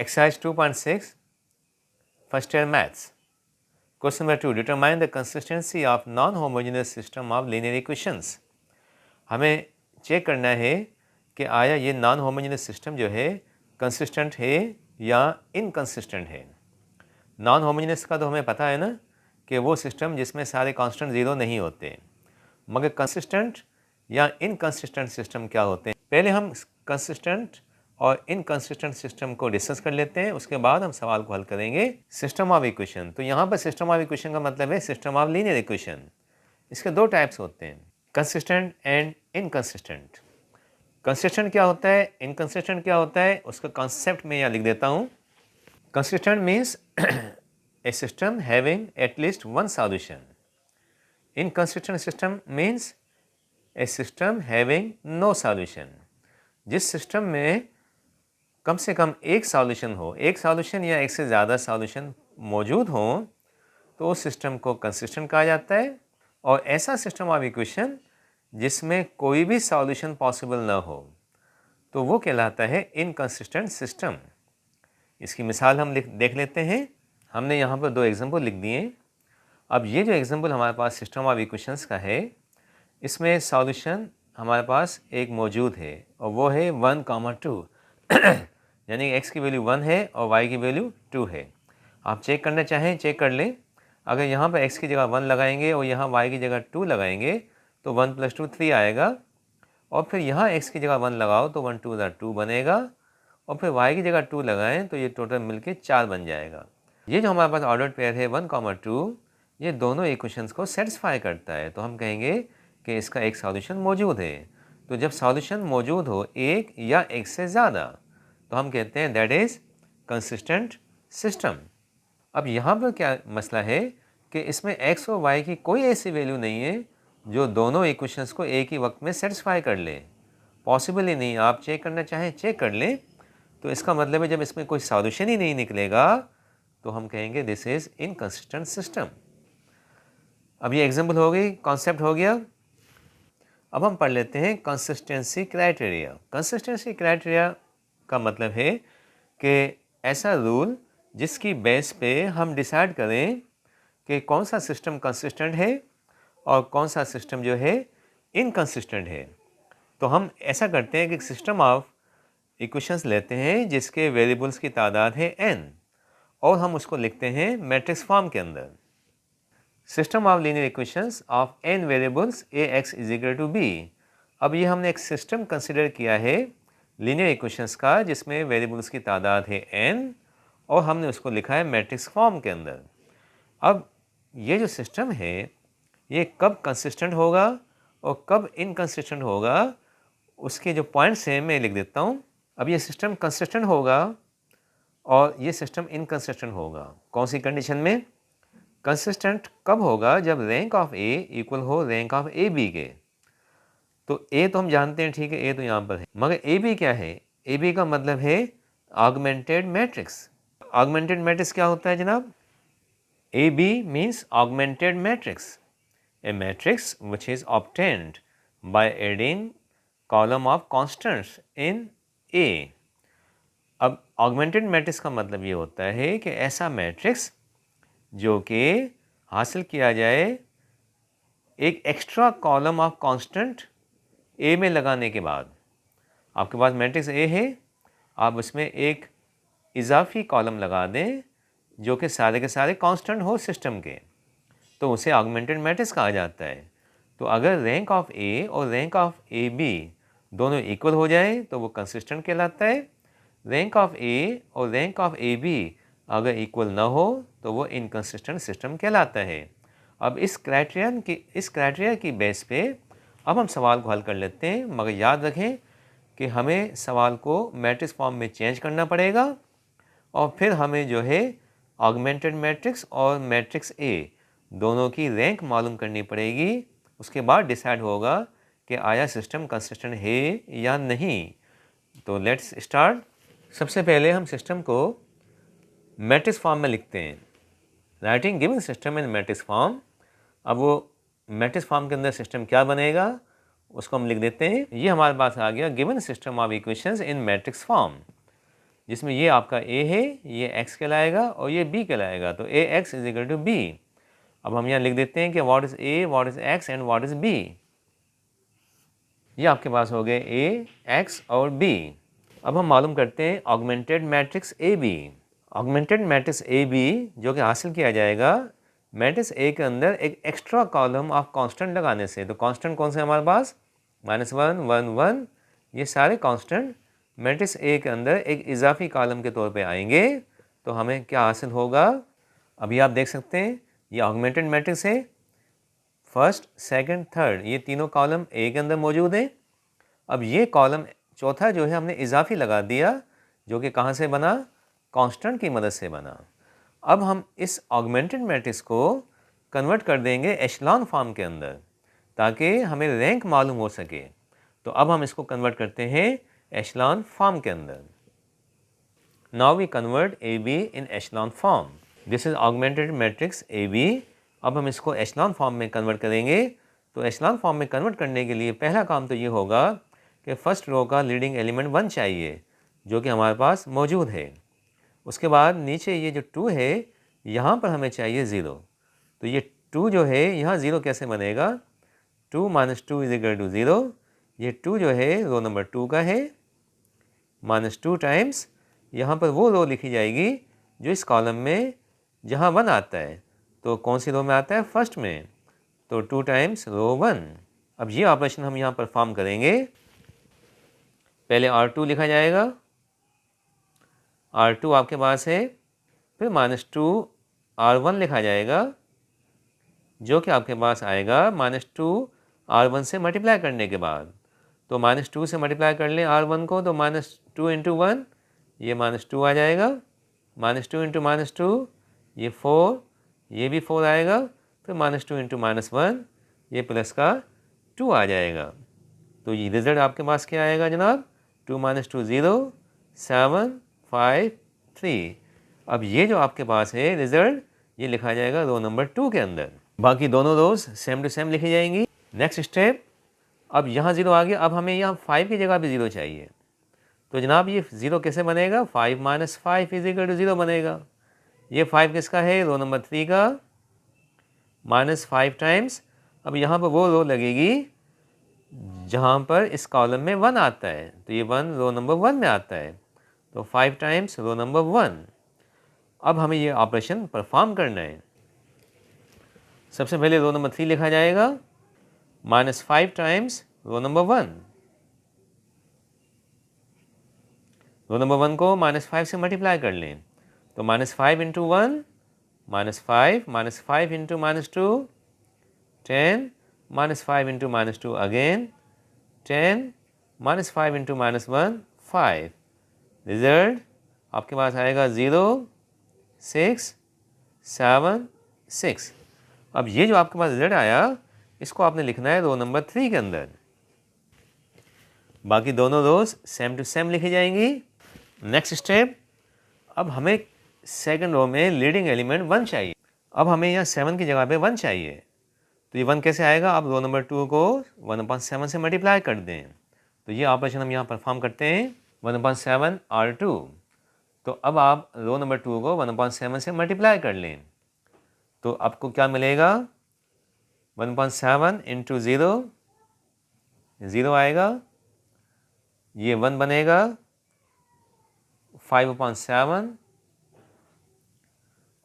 Exercise 2.6, first year maths. Question number 2, determine the consistency of non-homogeneous system of linear equations. हमें check करना है कि आया ये नॉन होमोजेनियस सिस्टम जो है कंसिस्टेंट है या इनकंसिस्टेंट है। नॉन होमोजेनियस का तो हमें पता है ना कि वो सिस्टम जिसमें सारे कांस्टेंट ज़ीरो नहीं होते, मगर कंसिस्टेंट या इनकंसिस्टेंट सिस्टम क्या होते हैं। पहले हम कंसिस्टेंट और इनकंसिस्टेंट सिस्टम को डिस्कस कर लेते हैं, उसके बाद हम सवाल को हल करेंगे। सिस्टम ऑफ इक्वेशन, तो यहाँ पर सिस्टम ऑफ इक्वेशन का मतलब है सिस्टम ऑफ लीनियर इक्वेशन। इसके दो टाइप्स होते हैं, कंसिस्टेंट एंड इनकंसिस्टेंट। कंसिस्टेंट क्या होता है, इनकंसिस्टेंट क्या होता है, उसका कॉन्सेप्ट में यहाँ लिख देता हूँ। Consistent means a system having at least one solution. Inconsistent system means a system having no solution. जिस सिस्टम में कम से कम एक सॉल्यूशन हो, एक सॉल्यूशन या एक से ज़्यादा सॉल्यूशन मौजूद हो, तो उस सिस्टम को कंसिस्टेंट कहा जाता है। और ऐसा सिस्टम ऑफ इक्वेशन जिसमें कोई भी सॉल्यूशन पॉसिबल ना हो, तो वो कहलाता है इनकंसिस्टेंट सिस्टम। इसकी मिसाल हम देख लेते हैं। हमने यहाँ पर दो एग्जाम्पल लिख दिए। अब ये जो एग्जाम्पल हमारे पास सिस्टम ऑफ इक्वेशंस का है, इसमें सॉल्यूशन हमारे पास एक मौजूद है और वो है 1, 2 यानी x की वैल्यू 1 है और y की वैल्यू 2 है। आप चेक करना चाहें चेक कर लें। अगर यहाँ पर x की जगह 1 लगाएंगे और यहाँ y की जगह 2 लगाएंगे तो 1 + 2 3 आएगा, और फिर यहाँ x की जगह 1 लगाओ तो 1 2 2 बनेगा, और फिर y की जगह 2 लगाएं तो ये टोटल मिलके 4 बन जाएगा। ये जो हमारे पास ऑर्डर्ड पेयर है 1, 2, ये दोनों इक्वेशंस को सेटिस्फाई करता है, तो हम कहेंगे कि इसका एक सॉल्यूशन मौजूद है। तो जब सॉल्यूशन मौजूद हो एक या एक से ज़्यादा, तो हम कहते हैं दैट इज़ कंसिस्टेंट सिस्टम। अब यहाँ पर क्या मसला है कि इसमें x और y की कोई ऐसी वैल्यू नहीं है जो दोनों इक्वेशंस को एक ही वक्त में सेटिस्फाई कर ले। पॉसिबल ही नहीं। आप चेक करना चाहें चेक कर लें। तो इसका मतलब है जब इसमें कोई सॉल्यूशन ही नहीं निकलेगा तो हम कहेंगे दिस इज़ इनकंसिस्टेंट सिस्टम। अब ये एग्जाम्पल हो गई, कॉन्सेप्ट हो गया। अब हम पढ़ लेते हैं कंसिस्टेंसी क्राइटेरिया। कंसिस्टेंसी क्राइटेरिया का मतलब है कि ऐसा रूल जिसकी बेस पे हम डिसाइड करें कि कौन सा सिस्टम कंसिस्टेंट है और कौन सा सिस्टम जो है इनकंसिस्टेंट है। तो हम ऐसा करते हैं कि सिस्टम ऑफ इक्वेशंस लेते हैं जिसके वेरिएबल्स की तादाद है n, और हम उसको लिखते हैं मैट्रिक्स फॉर्म के अंदर। System of linear equations of n variables ax = b। अब ये हमने एक सिस्टम कंसिडर किया है लीनियर इक्वेशंस का जिसमें वेरिएबल्स की तादाद है n, और हमने उसको लिखा है मैट्रिक्स फॉर्म के अंदर। अब ये जो सिस्टम है ये कब कंसिस्टेंट होगा और कब इनकंसिस्टेंट होगा, उसके जो पॉइंट्स हैं मैं लिख देता हूँ। अब ये सिस्टम कंसिस्टेंट होगा और ये सिस्टम इनकंसिस्टेंट होगा। कौन सी कंडीशन में? कंसिस्टेंट कब होगा? जब रैंक ऑफ ए इक्वल हो रैंक ऑफ ए बी के। तो ए तो हम जानते हैं, ठीक है, ए तो यहाँ पर है, मगर ए बी क्या है? ए बी का मतलब है ऑगमेंटेड मैट्रिक्स। ऑगमेंटेड मैट्रिक्स क्या होता है जनाब? A B means augmented matrix, a matrix which is obtained by adding column of constants in A. अब ऑगमेंटेड मैट्रिक्स का मतलब ये होता है कि ऐसा मैट्रिक्स जो कि हासिल किया जाए एक एक्स्ट्रा कॉलम ऑफ कांस्टेंट ए में लगाने के बाद। आपके पास मैट्रिक्स ए है, आप उसमें एक इजाफी कॉलम लगा दें जो कि सारे के सारे कांस्टेंट हो सिस्टम के, तो उसे ऑगमेंटेड मैट्रिक्स कहा जाता है। तो अगर रैंक ऑफ ए और रैंक ऑफ ए बी दोनों इक्वल हो जाए तो वो कंसिस्टेंट कहलाता है। रैंक ऑफ ए और रैंक ऑफ ए बी अगर इक्वल ना हो तो वो इनकंसिस्टेंट सिस्टम कहलाता है। अब इस क्राइटेरिया की बेस पे अब हम सवाल को हल कर लेते हैं, मगर याद रखें कि हमें सवाल को मैट्रिक्स फॉर्म में चेंज करना पड़ेगा, और फिर हमें जो है ऑगमेंटेड मैट्रिक्स और मैट्रिक्स ए दोनों की रैंक मालूम करनी पड़ेगी। उसके बाद डिसाइड होगा कि आया सिस्टम कंसिस्टेंट है या नहीं। तो लेट्स स्टार्ट। सबसे पहले हम सिस्टम को मैट्रिक्स फॉर्म में लिखते हैं। Writing given system in matrix form. अब वो मैट्रिक्स फॉर्म के अंदर सिस्टम क्या बनेगा उसको हम लिख देते हैं। ये हमारे पास आ गया given system of equations in matrix form. जिसमें ये आपका a है, ये x कहलाएगा और ये b कहलाएगा, तो a x is equal to b। अब हम यहाँ लिख देते हैं कि what is a, what is x and what is b। ये आपके पास हो गए a, x और b। अब हम मालूम करते हैं augmented matrix A B. Augmented matrix A B जो कि हासिल किया जाएगा मैट्रिक्स ए के अंदर एक एक्स्ट्रा कॉलम ऑफ कांस्टेंट लगाने से। तो कांस्टेंट कौन से हमारे पास, -1 1 1, ये सारे कांस्टेंट मैट्रिक्स ए के अंदर एक इजाफी कॉलम के तौर पे आएंगे। तो हमें क्या हासिल होगा, अभी आप देख सकते हैं ये ऑगमेंटेड मैट्रिक्स है, फर्स्ट सेकंड थर्ड ये तीनों कॉलम ए के अंदर मौजूद है। अब ये कॉलम चौथा जो है हमने इजाफी लगा दिया, जो कि कहाँ से बना, कांस्टेंट की मदद से बना। अब हम इस ऑगमेंटेड मैट्रिक्स को कन्वर्ट कर देंगे एशलॉन फॉर्म के अंदर, ताकि हमें रैंक मालूम हो सके। तो अब हम इसको कन्वर्ट करते हैं एशलॉन फॉर्म के अंदर। Now we convert A B in echelon form. This is augmented matrix A B. अब हम इसको एशलॉन फॉर्म में कन्वर्ट करेंगे। तो एशलॉन फॉर्म में कन्वर्ट करने के लिए पहला काम तो ये होगा कि फर्स्ट रो का लीडिंग एलिमेंट 1 चाहिए, जो कि हमारे पास मौजूद है। उसके बाद नीचे ये जो 2 है यहाँ पर हमें चाहिए 0। तो ये 2 जो है यहाँ 0 कैसे बनेगा, 2 - 2 इज इक्वल टू 0। ये 2 जो है रो नंबर 2 का है, -2 टाइम्स यहाँ पर वो रो लिखी जाएगी जो इस कॉलम में जहाँ 1 आता है। तो कौन सी रो में आता है, फर्स्ट में, तो 2 टाइम्स रो 1। अब ये ऑपरेशन हम यहाँ परफॉर्म करेंगे। पहले R2 लिखा जाएगा, R2 आपके पास है, फिर -2 R1 लिखा जाएगा, जो कि आपके पास आएगा -2 R1 से मल्टीप्लाई करने के बाद। तो -2 से मल्टीप्लाई कर लें R1 को, तो -2 × 1 ये -2 आ जाएगा, -2 × -2 ये 4, ये भी 4 आएगा, फिर -2 × -1 ये प्लस का 2 आ जाएगा। तो ये रिजल्ट आपके पास क्या आएगा जनाब, 2 - 2 0, 7 5 3। अब ये जो आपके पास है रिजल्ट, ये लिखा जाएगा रो नंबर 2 के अंदर। बाकी दोनों रोज सेम टू सेम लिखी जाएंगी। नेक्स्ट स्टेप, अब यहाँ 0 आ गया, अब हमें यहाँ 5 की जगह भी 0 चाहिए। तो जनाब ये 0 कैसे बनेगा, 5 - 5 इज इक्वल टू 0 बनेगा। ये 5 किसका है, रो नंबर 3 का, -5 टाइम्स, अब यहाँ पर वो रो लगेगी जहाँ पर इस कॉलम में 1 आता है, तो ये 1 रो नंबर 1 में आता है, तो 5 टाइम्स रो नंबर 1। अब हमें ये ऑपरेशन परफॉर्म करना है। सबसे पहले रो नंबर 3 लिखा जाएगा, -5 times row number 1। Row number 1 को -5 से मल्टीप्लाई कर लें, तो -5 × 1 -5 -5 × -2 10, -5 × -2 again 10, -5 × -1 5। रिजल्ट आपके पास आएगा 0 6 7 6। अब ये जो आपके पास रिजल्ट आया, इसको आपने लिखना है रो नंबर 3 के अंदर। बाकी दोनों रोज सेम टू सेम लिखी जाएंगी। नेक्स्ट स्टेप, अब हमें सेकंड रो में लीडिंग एलिमेंट 1 चाहिए। अब हमें यहाँ 7 की जगह पे 1 चाहिए। तो ये 1 कैसे आएगा, अब रो नंबर 2 को 1/7 से मल्टीप्लाई कर दें। तो ये ऑपरेशन हम यहाँ परफॉर्म करते हैं, 1/7 R2। तो अब आप रो नंबर 2 को 1/7 से मल्टीप्लाई कर लें, तो आपको क्या मिलेगा, 1/7 × 0 0 आएगा, ये 1 बनेगा, 5/7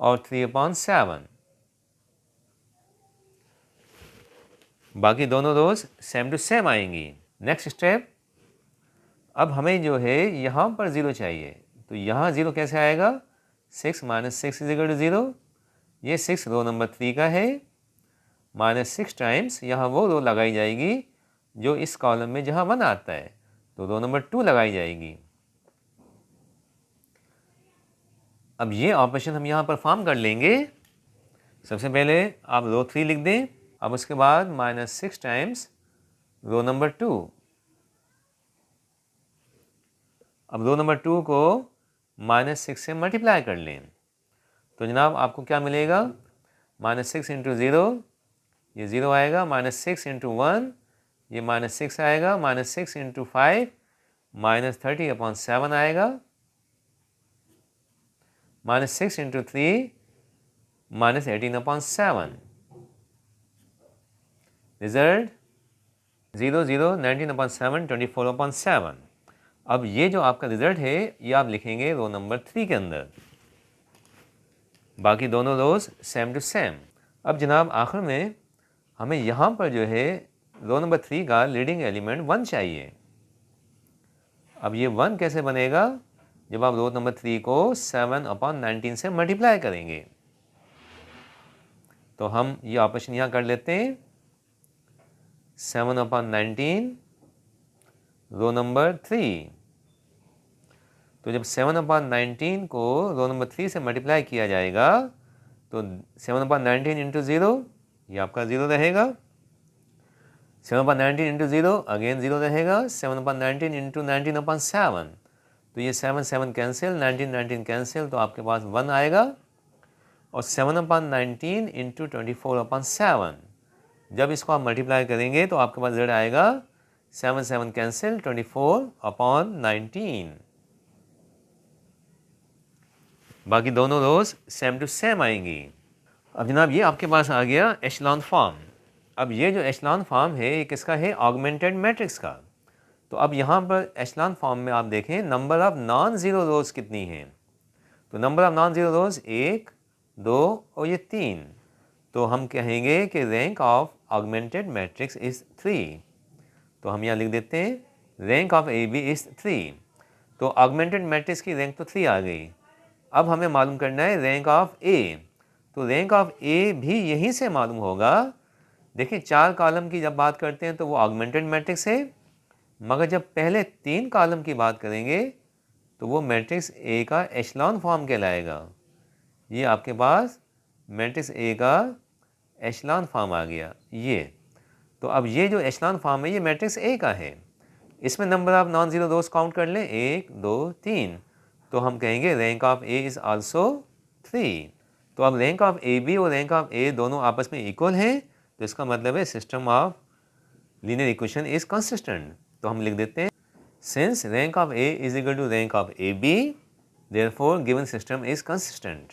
और 3/7। बाकी दोनों रोज सेम टू सेम आएंगी। नेक्स्ट स्टेप, अब हमें जो है यहाँ पर 0 चाहिए। तो यहाँ 0 कैसे आएगा, 6 - 6 इज इक्वल टू 0। ये 6 रो नंबर 3 का है, -6 टाइम्स यहाँ वो रो लगाई जाएगी जो इस कॉलम में जहाँ 1 आता है, तो रो नंबर 2 लगाई जाएगी। अब ये ऑपरेशन हम यहाँ परफॉर्म कर लेंगे। सबसे पहले आप रो 3 लिख दें, अब उसके बाद -6 टाइम्स रो नंबर 2। अब रो नंबर 2 को -6 से मल्टीप्लाई कर लें, तो जनाब आपको क्या मिलेगा, -6 × 0 ये 0 आएगा, -6 × 1 ये -6 आएगा, -6 × 5 -30/7 आएगा, -6 into 3 -18/7. Result 0 0 19/7 24/7. अब ये जो आपका रिजल्ट है ये आप लिखेंगे रो नंबर 3 के अंदर, बाकी दोनों रोज सेम टू सेम। अब जनाब आखिर में हमें यहाँ पर जो है रो नंबर 3 का लीडिंग एलिमेंट 1 चाहिए। अब ये 1 कैसे बनेगा? जब आप रो नंबर 3 को 7/19 से मल्टीप्लाई करेंगे। तो हम ये ऑपरेशन यहाँ कर लेते हैं। 7/19 रो नंबर 3। तो जब 7/19 को रो नंबर 3 से मल्टीप्लाई किया जाएगा तो 7/19 इंटू 0 ये आपका 0 रहेगा। 7/19 इंटू 0 अगेन 0 रहेगा। 7/19 इंटू 19/7 तो ये 7 7 कैंसिल, 19 19 कैंसिल, तो आपके पास 1 आएगा। और 7/19 इंटू 24/7 जब इसको आप मल्टीप्लाई करेंगे तो आपके पास रिजल्ट आएगा 7 7 कैंसिल 24/19। बाकी दोनों रोज सेम टू सेम आएंगी। अब जनाब ये आपके पास आ गया एशलॉन फॉर्म। अब ये जो एशलॉन फॉर्म है ये किसका है? ऑगमेंटेड मैट्रिक्स का। तो अब यहाँ पर एशलॉन फॉर्म में आप देखें number of non zero rows कितनी हैं। तो number of non zero rows 1 2 और ये 3। तो हम कहेंगे कि rank of augmented matrix is 3। तो हम यहाँ लिख देते हैं rank of A B is 3। तो ऑगमेंटेड मैट्रिक्स की रैंक तो 3 आ गई। अब हमें मालूम करना है रैंक ऑफ ए। तो रैंक ऑफ ए भी यहीं से मालूम होगा। देखिए 4 कॉलम की जब बात करते हैं तो वो ऑगमेंटेड मैट्रिक्स है, मगर जब पहले 3 कॉलम की बात करेंगे तो वो मैट्रिक्स ए का एशलॉन फॉर्म कहलाएगा। ये आपके पास मैट्रिक्स ए का एशलॉन फॉर्म आ गया ये। तो अब ये जो एशलॉन फॉर्म है ये मैट्रिक्स ए का है। इसमें number of non zero rows count कर लें 1 2 3। तो हम कहेंगे rank of A is also 3। तो अब रैंक ऑफ ए बी और रैंक ऑफ ए दोनों आपस में इक्वल हैं, तो इसका मतलब है system of linear equation is consistent. तो हम लिख देते हैं since rank of A is equal to rank of A B therefore given system is consistent.